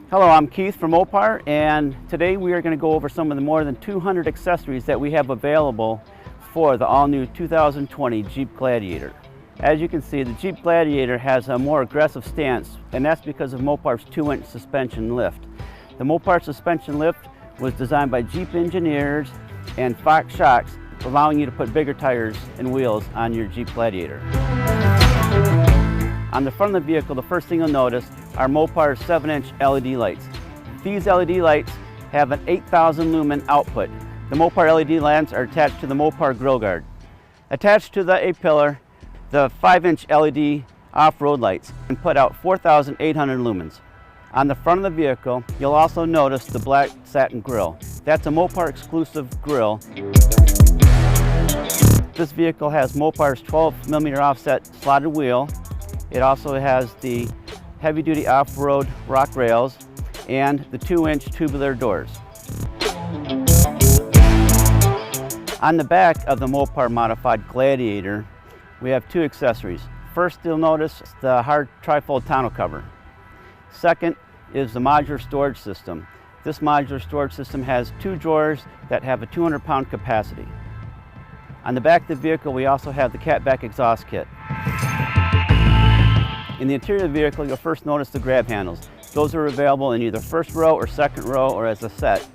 Hello, I'm Keith from Mopar, and today we are going to go over some of the more than 200 accessories that we have available for the all-new 2020 Jeep Gladiator. As you can see, the Jeep Gladiator has a more aggressive stance, and that's because of Mopar's 2-inch suspension lift. The Mopar suspension lift was designed by Jeep engineers and Fox shocks, allowing you to put bigger tires and wheels on your Jeep Gladiator. On the front of the vehicle, the first thing you'll notice are Mopar's 7-inch LED lights. These LED lights have an 8,000 lumen output. The Mopar LED lamps are attached to the Mopar grill guard. Attached to the A-pillar, the 5-inch LED off-road lights can put out 4,800 lumens. On the front of the vehicle, you'll also notice the black satin grille. That's a Mopar exclusive grille. This vehicle has Mopar's 12mm offset slotted wheel. It also has the heavy-duty off-road rock rails and the 2-inch tubular doors. On the back of the Mopar modified Gladiator, we have 2 accessories. First, you'll notice the hard trifold tonneau cover. Second is the modular storage system. This modular storage system has 2 drawers that have a 200-pound capacity. On the back of the vehicle, we also have the catback exhaust kit. In the interior of the vehicle, you'll first notice the grab handles. Those are available in either first row or second row or as a set.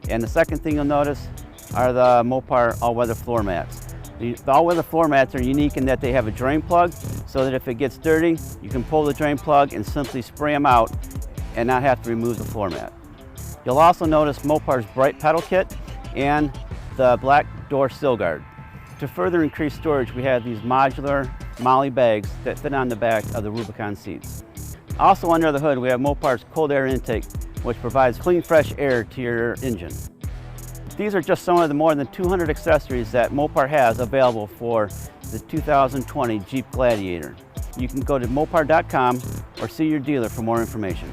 And the second thing you'll notice are the Mopar all-weather floor mats. The all-weather floor mats are unique in that they have a drain plug, so that if it gets dirty, you can pull the drain plug and simply spray them out and not have to remove the floor mat. You'll also notice Mopar's bright pedal kit and the black door sill guard. To further increase storage, we have these modular Molly bags that fit on the back of the Rubicon seats. Also under the hood, we have Mopar's cold air intake, which provides clean, fresh air to your engine. These are just some of the more than 200 accessories that Mopar has available for the 2020 Jeep Gladiator. You can go to mopar.com or see your dealer for more information.